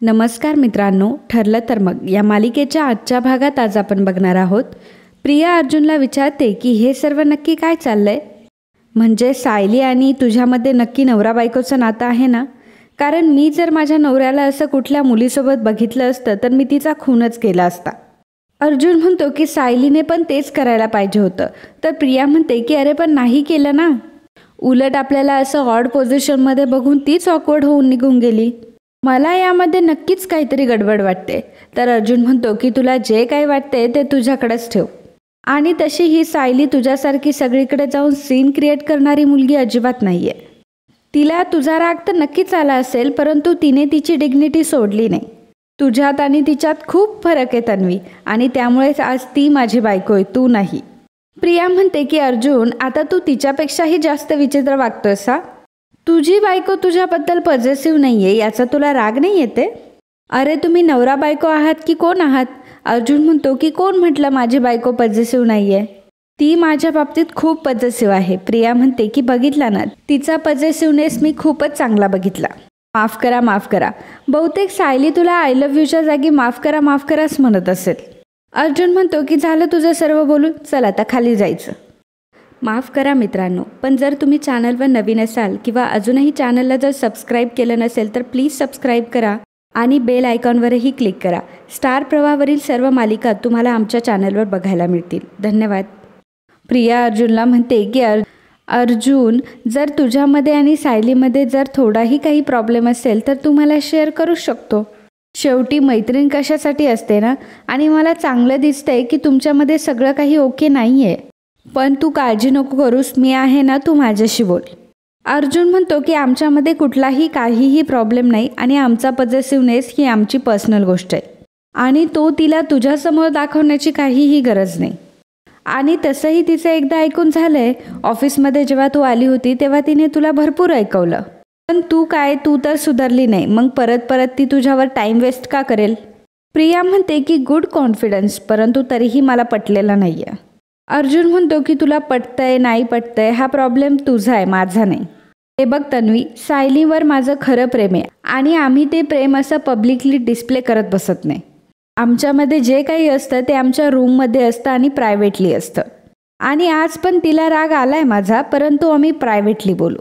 नमस्कार मित्रांनो, ठरलं तर मग या मालिकेच्या आजच्या भागात आज आपण बघणार आहोत. प्रिया अर्जुनला विचारते की हे सर्व नक्की काय चाललंय. म्हणजे सायली आणि तुझ्यामध्ये नक्की नवरा बायकोचं नातं आहे ना? कारण मी जर माझ्या नवऱ्याला असं कुठल्या मुलीसोबत बघितलं असतं तर मी तिचा खूनच केला असता. अर्जुन म्हणतो की सायलीने पण तेच करायला पाहिजे होतं. तर प्रिया म्हणते की अरे पण नाही केलं ना. उलट आपल्याला असं ऑड पोझिशनमध्ये बघून तीच ऑकवर्ड होऊन निघून गेली. मला यामध्ये नक्कीच काहीतरी गडबड वाटते. तर अर्जुन म्हणतो की तुला जे काही वाटते ते तुझ्याकडेच ठेव. आणि तशी ही सायली तुझ्यासारखी सगळीकडे जाऊन सीन क्रिएट करणारी मुलगी अजिबात नाहीये. तिला तुझा राग तर नक्कीच आला असेल, परंतु तिने तिची डिग्निटी सोडली नाही. तुझ्यात आणि तिच्यात खूप फरक आहे तन्वी, आणि त्यामुळेच आज ती माझी बायको आहे, तू नाही. प्रिया म्हणते की अर्जुन, आता तू तिच्यापेक्षाही जास्त विचित्र वागतोयस हा. तुझी बायको तुझ्याबद्दल पॉझिटिव्ह नाहीये याचा तुला राग नाही येते? अरे तुम्ही नवरा बायको आहात की कोण आहात? अर्जुन म्हणतो की कोण म्हटलं माझी बायको पॉझिटिव्ह नाहीये? ती माझ्या बाबतीत खूप पॉझिटिव्ह आहे. प्रिया म्हणते की बघितला ना, तिचा पॉझिटिव्हनेस मी खूपच चांगला बघितला. माफ करा, माफ करा. बहुतेक सायली तुला आय लव्ह यूच्या जागी माफ करा माफ कराच म्हणत असेल. अर्जुन म्हणतो की झालं तुझं सर्व बोलून, चल आता खाली जायचं. माफ करा मित्रांनो, पण जर तुम्ही चॅनलवर नवीन असाल किंवा अजूनही चॅनलला जर सबस्क्राईब केलं नसेल तर प्लीज सबस्क्राईब करा आणि बेल आयकॉनवरही क्लिक करा. स्टार प्रवाहावरील सर्व मालिका तुम्हाला आमच्या चॅनलवर बघायला मिळतील. धन्यवाद. प्रिया अर्जुनला म्हणते की अर्जुन, जर तुझ्यामध्ये आणि सायलीमध्ये जर थोडाही काही प्रॉब्लेम असेल तर तू मला शेअर करू शकतो. शेवटी मैत्रीण कशासाठी असते ना. आणि मला चांगलं दिसतंय की तुमच्यामध्ये सगळं काही ओके नाही आहे. पण तू काळजी नको करूस, मी आहे ना, तू माझ्याशी बोल. अर्जुन म्हणतो की आमच्यामध्ये कुठलाही काहीही प्रॉब्लेम नाही आणि आमचा पॉझिटिव्हनेस ही आमची पर्सनल गोष्ट आहे आणि तो तिला तुझ्यासमोर दाखवण्याची काहीही गरज नाही. आणि तसंही तिचं एकदा ऐकून झालंय. ऑफिसमध्ये जेव्हा तू आली होती तेव्हा तिने तुला भरपूर ऐकवलं, पण तू तर सुधारली नाही. मग परत ती तुझ्यावर टाईम वेस्ट का करेल? प्रिया म्हणते की गुड कॉन्फिडन्स, परंतु तरीही मला पटलेला नाही आहे. अर्जुन म्हणतो की तुला पटतंय नाही पटतंय हा प्रॉब्लेम तुझा आहे, माझा नाही. हे बघ तन्वी, सायलीवर माझं खरं प्रेम आहे आणि आम्ही ते प्रेम असं पब्लिकली डिस्प्ले करत बसत नाही. आमच्यामध्ये जे काही असतं ते आमच्या रूममध्ये असतं आणि प्रायव्हेटली असतं. आणि आज पण तिला राग आलाय माझा, परंतु आम्ही प्रायव्हेटली बोलू.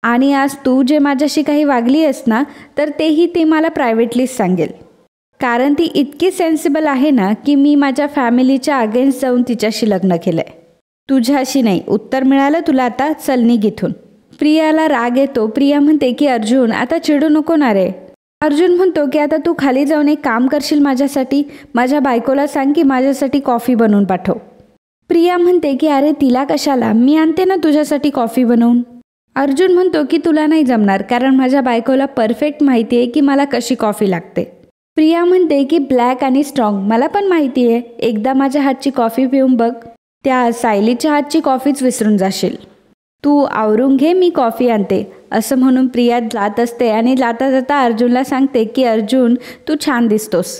आणि आज तू जे माझ्याशी काही वागली आहेस ना, तर तेही ती मला प्रायव्हेटलीच सांगेल. कारण ती इतकी सेन्सिबल आहे ना की मी माझ्या फॅमिलीच्या अगेन्स्ट जाऊन तिच्याशी लग्न केलंय, तुझ्याशी नाही. उत्तर मिळालं तुला, आता चल निघ इथून. प्रियाला राग येतो. प्रिया म्हणते की अर्जुन, आता चिडू नको ना रे. अर्जुन म्हणतो की आता तू खाली जाऊन एक काम करशील माझ्यासाठी? माझ्या बायकोला सांग की माझ्यासाठी कॉफी बनवून पाठव. प्रिया म्हणते की अरे तिला कशाला, मी आणते ना तुझ्यासाठी कॉफी बनवून. अर्जुन म्हणतो की तुला नाही जमणार, कारण माझ्या बायकोला परफेक्ट माहिती आहे की मला कशी कॉफी लागते. प्रिया म्हणते की ब्लॅक आणि स्ट्रॉंग मला पण माहिती आहे. एकदा माझ्या हातची कॉफी पिऊन बघ, त्या सायलीच्या हातची कॉफीच विसरून जाशील. तू आवरून घे, मी कॉफी आणते. असं म्हणून प्रिया जात असते आणि जाता जाता अर्जुनला सांगते की अर्जुन, तू छान दिसतोस.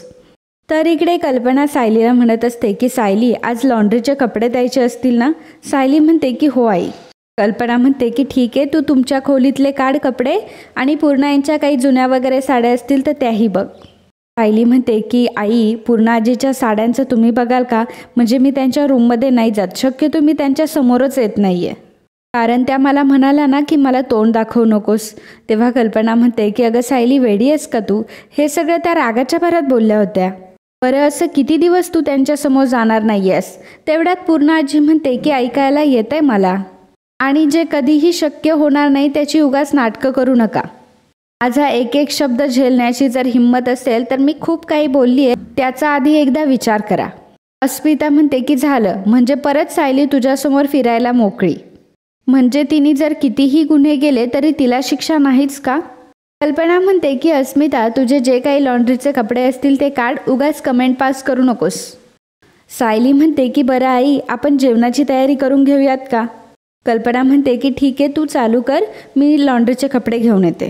तर इकडे कल्पना सायलीला म्हणत असते की सायली, आज लॉन्ड्रीचे कपडे द्यायचे असतील ना? सायली म्हणते की हो आई. कल्पना म्हणते की ठीक आहे, तू तुमच्या खोलीतले काढ कपडे आणि पूर्णा यांच्या काही जुन्या वगैरे साड्या असतील तर त्याही बघ. सायली म्हणते की आई, पूर्णा आजीच्या साड्यांचं तुम्ही बघाल का? म्हणजे मी त्यांच्या रूममध्ये नाही जात, शक्यतो मी त्यांच्या समोरच येत नाही आहे. कारण त्या मला म्हणाल्या ना की मला तोंड दाखवू नकोस. तेव्हा कल्पना म्हणते की अगं सायली, वेडी आहेस का तू? हे सगळं त्या रागाच्या भरात बोलल्या होत्या. बरं असं किती दिवस तू त्यांच्यासमोर जाणार नाही आहेस? तेवढ्यात पूर्णा आजी म्हणते की ऐकायला येतंय मला, आणि जे कधीही शक्य होणार नाही त्याची उगाच नाटकं करू नका. माझा एक एक शब्द झेलण्याची जर हिंमत असेल तर मी खूप काही बोलली आहे, त्याचा आधी एकदा विचार करा. अस्मिता म्हणते की झालं, म्हणजे परत सायली तुझ्यासमोर फिरायला मोकळी. म्हणजे तिने जर कितीही गुन्हे केले तरी तिला शिक्षा नाहीच का? कल्पना म्हणते की अस्मिता, तुझे जे काही लॉन्ड्रीचे कपडे असतील ते काढ, उगाच कमेंट पास करू नकोस. सायली म्हणते की बरं आई, आपण जेवणाची तयारी करून घेऊयात का? कल्पना म्हणते की ठीक आहे, तू चालू कर, मी लॉन्ड्रीचे कपडे घेऊन येते.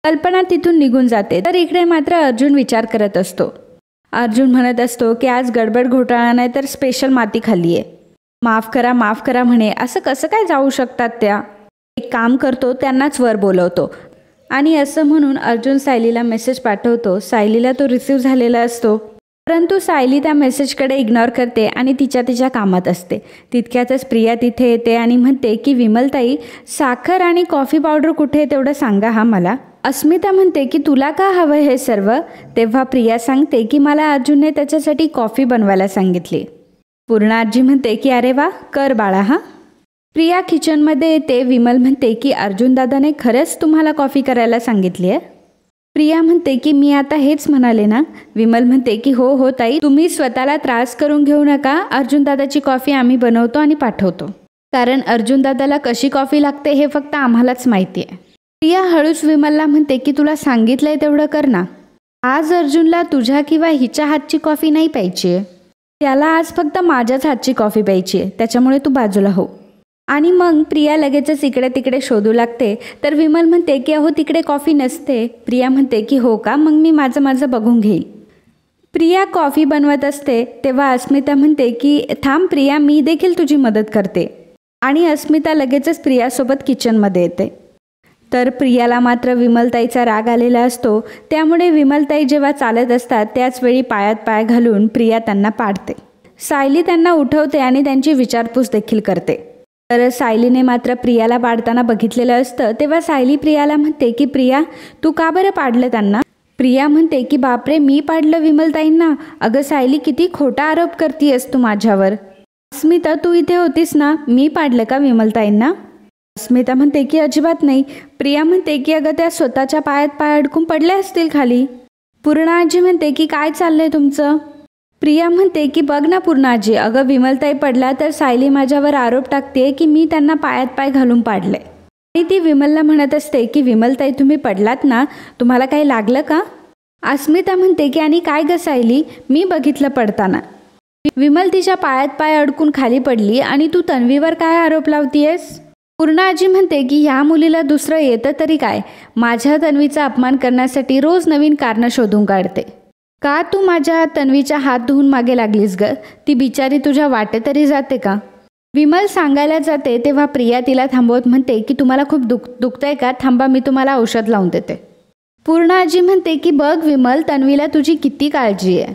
कल्पना तिथून निघून जाते. तर इकडे मात्र अर्जुन विचार करत असतो. अर्जुन म्हणत असतो की आज गडबड घोटाळा नाही तर स्पेशल माती खाल्ली आहे. माफ करा म्हणे, असं कसं काय जाऊ शकतात त्या? एक काम करतो, त्यांनाच वर बोलवतो आणि असं म्हणून अर्जुन सायलीला मेसेज पाठवतो. सायलीला तो रिसीव्ह झालेला असतो, परंतु सायली त्या मेसेजकडे इग्नोर करते आणि तिच्या कामात असते. तितक्यातच प्रिया तिथे येते आणि म्हणते की विमलताई, साखर आणि कॉफी पावडर कुठे आहे तेवढं सांगा हा मला. अस्मिता म्हणते की तुला का हवं हे सर्व. तेव्हा प्रिया सांगते की मला अर्जुनने त्याच्यासाठी कॉफी बनवायला सांगितली. पूर्णा आजी म्हणते की अरे वा, कर बाळा हा. प्रिया किचनमध्ये येते. विमल म्हणते की अर्जुन दादाने खरंच तुम्हाला कॉफी करायला सांगितली आहे. प्रिया म्हणते की मी आता हेच म्हणाले ना. विमल म्हणते की हो ताई, तुम्ही स्वतःला त्रास करून घेऊ नका. अर्जुन दादाची कॉफी आम्ही बनवतो आणि पाठवतो, कारण अर्जुन दादाला कशी कॉफी लागते हे फक्त आम्हालाच माहिती आहे. प्रिया हळूच विमलला म्हणते की तुला सांगितलंय तेवढं कर ना. आज अर्जुनला तुझ्या किंवा हिच्या हातची कॉफी नाही प्यायची आहे, त्याला आज फक्त माझ्याच हातची कॉफी प्यायची आहे, त्याच्यामुळे तू बाजूला हो. आणि मग प्रिया लगेचच इकडे तिकडे शोधू लागते. तर विमल म्हणते की अहो तिकडे कॉफी नसते. प्रिया म्हणते की हो का, मग मी माझं बघून घेईल. प्रिया कॉफी बनवत असते तेव्हा अस्मिता म्हणते की थांब प्रिया, मी देखील तुझी मदत करते. आणि अस्मिता लगेचच प्रियासोबत किचनमध्ये येते. तर प्रियाला मात्र विमलताईचा राग आलेला असतो, त्यामुळे विमलताई जेव्हा चालत असतात त्याचवेळी पायात पाय घालून प्रिया त्यांना पाडते. सायली त्यांना उठवते आणि त्यांची विचारपूस देखील करते. तर सायलीने मात्र प्रियाला पाडताना बघितलेलं असतं. तेव्हा सायली प्रियाला म्हणते की प्रिया, तू का बरं पाडलं त्यांना. प्रिया म्हणते की बापरे, मी पाडलं विमलताईंना. अगं सायली, किती खोटा आरोप करतीयस तू माझ्यावर. अस्मिता, तू इथे होतीस ना, मी पाडलं का विमलताईंना. अस्मिता म्हणते की अजिबात नाही. प्रिया म्हणते की अगं त्या स्वतःच्या पायात पाय अडकून पडल्या असतील खाली. पूर्णा आजी म्हणते की काय चाललंय तुमचं. प्रिया म्हणते की बघ ना पूर्णा आजी, अगं विमलताई पडला तर सायली माझ्यावर आरोप टाकते की मी त्यांना पायात पाय घालून पाडले. आणि ती विमलला म्हणत असते की विमलताई तुम्ही पडलात ना, तुम्हाला काही लागलं का. अस्मिता म्हणते की आणि काय ग सायली, मी बघितलं पडताना. विमल तिच्या पायात पाय अडकून खाली पडली आणि तू तन्वीवर काय आरोप लावतीयस. पूर्णा आजी म्हणते की ह्या मुलीला दुसरं येतं तरी काय, माझ्या तन्वीचा अपमान करण्यासाठी रोज नवीन कारणं शोधून काढते. का तू माझ्या तन्वीच्या हात धुवून मागे लागलीस ग, ती बिचारी तुझ्या वाटे तरी जाते का. विमल सांगायला जाते तेव्हा प्रिया तिला थांबवत म्हणते की तुम्हाला खूप दुखतंय का, थांबा मी तुम्हाला औषध लावून देते. पूर्णा आजी म्हणते की बघ विमल, तन्वीला तुझी किती काळजी आहे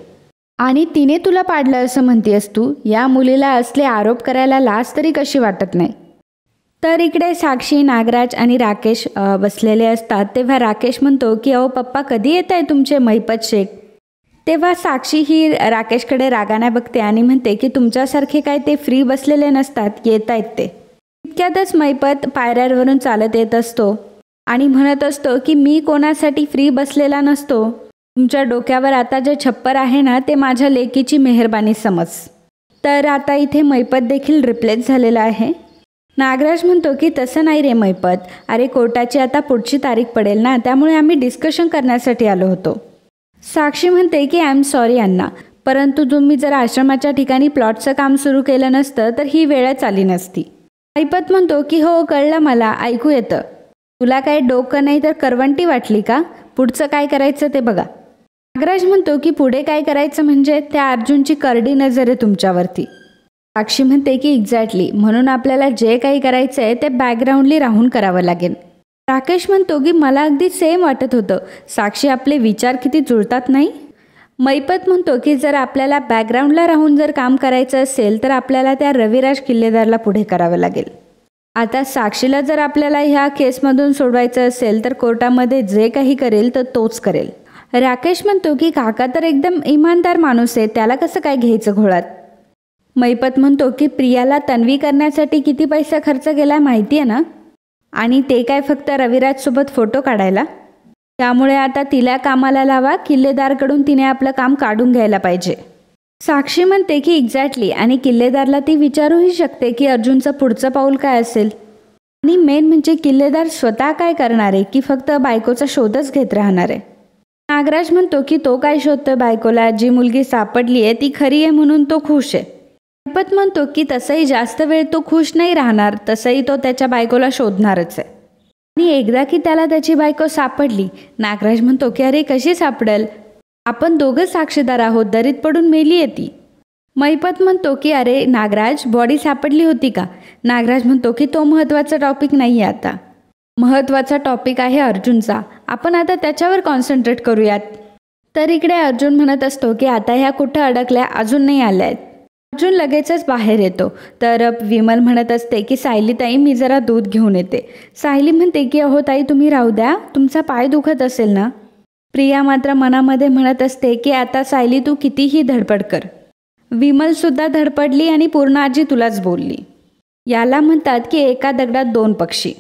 आणि तिने तुला पाडलं असं म्हणतेस तू. या मुलीला असले आरोप करायला लाज तरी कशी वाटत नाही. तर इकडे साक्षी, नागराज आणि राकेश बसलेले असतात. तेव्हा राकेश म्हणतो की अहो पप्पा, कधी येत आहे तुमचे महिपत शेख. तेव्हा साक्षी ही राकेशकडे रागाने बघते आणि म्हणते की तुमच्यासारखे काय ते फ्री बसलेले नसतात, येत आहेत ते. इतक्यातच महिपत पायऱ्यांवरून चालत येत असतो आणि म्हणत असतो की मी कोणासाठी फ्री बसलेला नसतो. तुमच्या डोक्यावर आता जे छप्पर आहे ना, ते माझ्या लेकीची मेहरबानी समज. तर आता इथे महिपत देखील रिप्लेस झालेला आहे. नागराज म्हणतो की तसं नाही रे महिपत, अरे कोर्टाची आता पुढची तारीख पडेल ना, त्यामुळे आम्ही डिस्कशन करण्यासाठी आलो होतो. साक्षी म्हणते की आय एम सॉरी अण्णा, परंतु तुम्ही जर आश्रमाच्या ठिकाणी प्लॉटचं काम सुरू केलं नसतं तर ही वेळच आली नसती. महिपत म्हणतो की हो कळलं, मला ऐकू येतं. तुला काय डोकं नाही तर करवंटी वाटली का, पुढचं काय करायचं ते बघा. नागराज म्हणतो की पुढे काय करायचं म्हणजे, त्या अर्जुनची करडी नजर आहे तुमच्यावरती. साक्षी म्हणते की एक्झॅक्टली, म्हणून आपल्याला जे काही करायचं आहे ते बॅकग्राऊंडली राहून करावं लागेल. राकेश म्हणतो की मला अगदी सेम वाटत होतं, साक्षी आपले विचार किती जुळतात नाही. महिपत म्हणतो की जर आपल्याला बॅकग्राऊंडला राहून जर काम करायचं असेल तर आपल्याला त्या रविराज किल्लेदारला पुढे करावं लागेल. आता साक्षीला जर आपल्याला ह्या केसमधून सोडवायचं असेल तर कोर्टामध्ये जे काही करेल तर तोच करेल. राकेश म्हणतो की काका तर एकदम इमानदार माणूस आहे, त्याला कसं काय घ्यायचं घोळात. महिपत म्हणतो की प्रियाला तन्वी करण्यासाठी किती पैसा खर्च केला माहिती आहे ना, आणि ते काय फक्त रविराजसोबत फोटो काढायला. त्यामुळे आता तिला कामाला लावा, किल्लेदारकडून तिने आपलं काम काढून घ्यायला पाहिजे. साक्षी म्हणते की एक्झॅक्टली, आणि किल्लेदारला ती विचारूही शकते की अर्जुनचं पुढचं पाऊल काय असेल. आणि मेन म्हणजे किल्लेदार स्वतः काय करणार आहे की फक्त बायकोचा शोधच घेत राहणार आहे. नागराज म्हणतो की तो काय शोधतोय बायकोला, जी मुलगी सापडली आहे ती खरी आहे म्हणून तो खुश आहे. महिपत म्हणतो की तसंही जास्त वेळ तो खुश नाही राहणार, तसंही तो त्याच्या बायकोला शोधणारच आहे. आणि एकदा की त्याला त्याची बायको सापडली, नागराज म्हणतो की अरे कशी सापडेल, आपण दोघं साक्षीदार आहोत, दरीत पडून मेली आहे ती. महिपत म्हणतो की अरे नागराज, बॉडी सापडली होती का. नागराज म्हणतो की तो महत्त्वाचा टॉपिक नाही आहे आता. महत्त्वाचा टॉपिक आहे अर्जुनचा, आपण आता त्याच्यावर कॉन्सन्ट्रेट करूयात. तर इकडे अर्जुन म्हणत असतो की आता ह्या कुठं अडकल्या, अजून नाही आल्या आहेत. अर्जुन लगेचच बाहेर येतो. तर विमल म्हणत असते की सायली ताई मी जरा दूध घेऊन येते. सायली म्हणते की अहो ताई तुम्ही राहू द्या, तुमचा पाय दुखत असेल ना. प्रिया मात्र मनामध्ये म्हणत असते की आता सायली तू कितीही धडपड कर. विमलसुद्धा धडपडली आणि पूर्ण आजी तुलाच बोलली. याला म्हणतात की एका दगडात दोन पक्षी.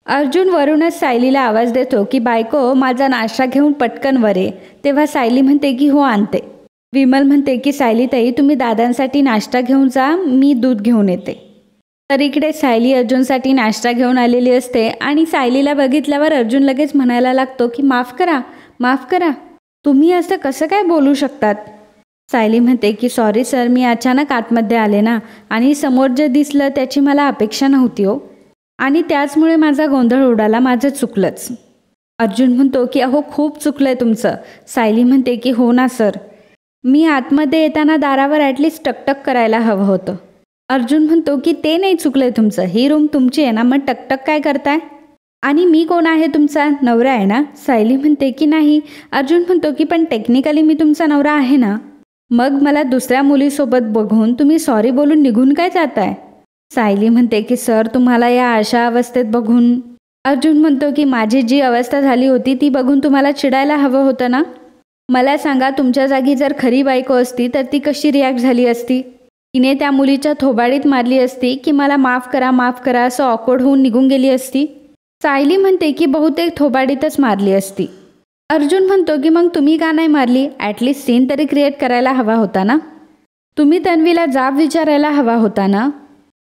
अर्जुन वरूनच सायलीला आवाज देतो की बायको माझा नाश्ता घेऊन पटकन वर ये. तेव्हा सायली म्हणते की हो आणते. विमल म्हणते की सायली ताई तुम्ही दादांसाठी नाश्ता घेऊन जा, मी दूध घेऊन येते. तर इकडे सायली अर्जुनसाठी नाश्ता घेऊन आलेली असते आणि सायलीला बघितल्यावर अर्जुन लगेच म्हणायला लागतो की माफ करा, माफ करा, तुम्ही असं कसं काय बोलू शकतात. सायली म्हणते की सॉरी सर, मी अचानक आतमध्ये आले ना आणि समोर जे दिसलं त्याची मला अपेक्षा नव्हती हो, आणि त्याचमुळे माझा गोंधळ उडाला, माझं चुकलंच. अर्जुन म्हणतो की अहो खूप चुकलंय तुमचं. सायली म्हणते की हो ना सर, मी आतमध्ये येताना दारावर ॲटलिस्ट टकटक करायला हवं होतं. अर्जुन म्हणतो की ते नाही चुकलंय तुमचं, ही रूम तुमची आहे ना, मग टकटक काय करताय. आणि मी कोण आहे, तुमचा नवरा आहे ना. सायली म्हणते की नाही. अर्जुन म्हणतो की पण टेक्निकली मी तुमचा नवरा आहे ना. मग मला दुसऱ्या मुलीसोबत बघून तुम्ही सॉरी बोलून निघून काय जाताय. सायली म्हणते की सर तुम्हाला या अशा अवस्थेत बघून. अर्जुन म्हणतो की माझी जी अवस्था झाली होती ती बघून तुम्हाला चिडायला हवं होतं ना. मला सांगा तुमच्या जागी जर खरी बायको असती तर ती कशी रिॲक्ट झाली असती. तिने त्या मुलीच्या थोबाडीत मारली असती की मला माफ करा माफ करा असं ऑकवर्ड होऊन निघून गेली असती. सायली म्हणते की बहुतेक थोबाडीतच मारली असती. अर्जुन म्हणतो की मग तुम्ही का नाही मारली, ॲटलिस्ट सीन तरी क्रिएट करायला हवा होता ना. तुम्ही तन्वीला जाब विचारायला हवा होता ना.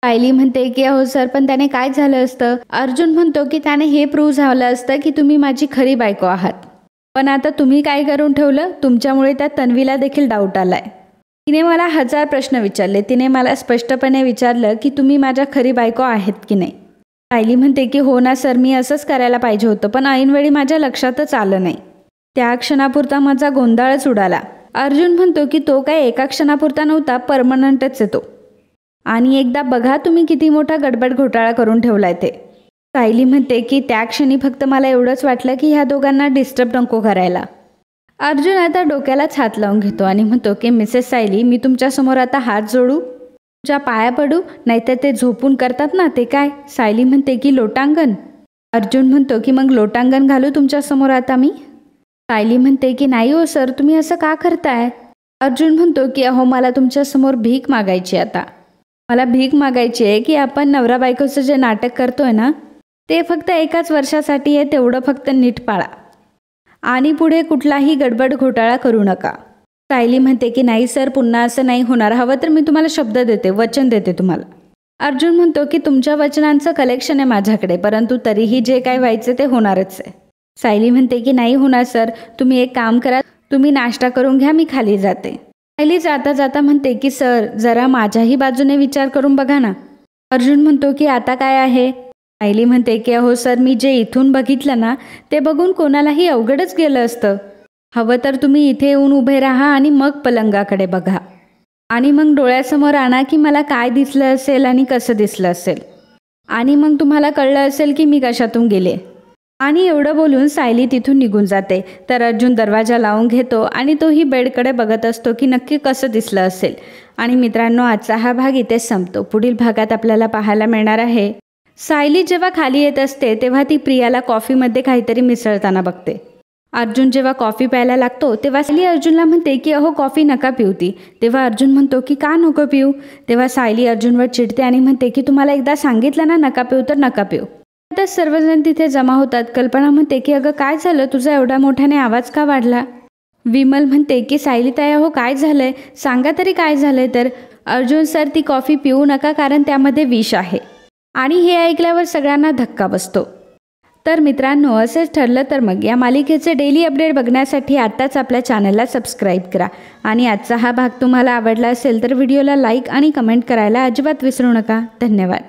सायली म्हणते की अहो सर पण त्याने काय झालं असतं. अर्जुन म्हणतो की त्याने हे प्रूव्ह झालं असतं की तुम्ही माझी खरी बायको आहात. पण आता तुम्ही काय करून ठेवलं, तुमच्यामुळे त्या तन्वीला देखील डाऊट आलाय. तिने मला 1000 प्रश्न विचारले. तिने मला स्पष्टपणे विचारलं की तुम्ही माझ्या खरी बायको आहेत की नाही. सायली म्हणते की हो ना सर, मी असंच करायला पाहिजे होतं, पण ऐनवेळी माझ्या लक्षातच आलं नाही. त्या क्षणापुरता माझा गोंधळच उडाला. अर्जुन म्हणतो की तो काय एका क्षणापुरता नव्हता, परमनंटच येतो. आणि एकदा बघा तुम्ही किती मोठा गडबड घोटाळा करून ठेवलाय ते. सायली म्हणते की त्या क्षणी फक्त मला एवढंच वाटलं की ह्या दोघांना डिस्टर्ब नको करायला. अर्जुन आता डोक्यालाच हात लावून घेतो आणि म्हणतो की मिसेस सायली मी तुमच्यासमोर आता हात जोडू, तुमच्या पाया पडू, नाहीतर ते झोपून करतात ना ते काय. सायली म्हणते की लोटांगण. अर्जुन म्हणतो की मग लोटांगण घालू तुमच्यासमोर आता मी. सायली म्हणते की नाही हो सर, तुम्ही असं का करताय. अर्जुन म्हणतो की अहो मला तुमच्यासमोर भीक मागायची. आता मला भीक मागायची आहे की आपण नवरा बायकोचं जे नाटक करतोय ना ते फक्त एकाच वर्षासाठी आहे, तेवढं फक्त नीट पाळा आणि पुढे कुठलाही गडबड घोटाळा करू नका. सायली म्हणते की नाही सर, पुन्हा असं नाही होणार, हवं तर मी तुम्हाला शब्द देते, वचन देते तुम्हाला. अर्जुन म्हणतो की तुमच्या वचनांचं कलेक्शन आहे माझ्याकडे, परंतु तरीही जे काय व्हायचं ते होणारच आहे. सायली म्हणते की नाही होणार सर, तुम्ही एक काम करा, तुम्ही नाश्ता करून घ्या, मी खाली जाते. सायली जाता जाता म्हणते की सर जरा माझ्याही बाजूने विचार करून बघा ना. अर्जुन म्हणतो की आता काय आहे. सायली म्हणते की अहो सर, मी जे इथून बघितलं ना ते बघून कोणालाही अवघडच गेलं असतं. हवं तर तुम्ही इथे येऊन उभे राहा आणि मग पलंगाकडे बघा आणि मग डोळ्यासमोर आणा की मला काय दिसलं असेल आणि कसं दिसलं असेल, आणि मग तुम्हाला कळलं असेल की मी कशातून गेले. आणि एवढं बोलून सायली तिथून निघून जाते. तर अर्जुन दरवाजा लावून घेतो आणि तोही बेडकडे बघत असतो की नक्की कसं दिसलं असेल. आणि मित्रांनो, आजचा हा भाग इथेच संपतो. पुढील भागात आपल्याला पाहायला मिळणार आहे सायली जेव्हा खाली येत असते तेव्हा ती प्रियाला कॉफीमध्ये काहीतरी मिसळताना बघते. अर्जुन जेव्हा कॉफी प्यायला लागतो तेव्हा सायली अर्जुनला म्हणते की अहो कॉफी नका पिऊ ती. तेव्हा अर्जुन म्हणतो की का नको पिऊ. तेव्हा सायली अर्जुनवर चिडते आणि म्हणते की तुम्हाला एकदा सांगितलं ना नका पिऊ तर नका पिऊ. तर सर्वजण तिथे जमा होतात. कल्पना म्हणते की अगं काय झालं, तुझा एवढा मोठ्याने आवाज का वाढला. विमल म्हणते की सायली ताई अहो काय झालंय, सांगा तरी काय झालंय. तर अर्जुन सर ती कॉफी पिऊ नका कारण त्यामध्ये विष आहे. आणि हे ऐकल्यावर सगळ्यांना धक्का बसतो. तर मित्रांनो, असेच ठरलं तर मग या मालिकेचे डेली अपडेट बघण्यासाठी आत्ताच आपल्या चॅनलला सबस्क्राईब करा. आणि आजचा हा भाग तुम्हाला आवडला असेल तर व्हिडिओला लाईक आणि कमेंट करायला अजिबात विसरू नका. धन्यवाद.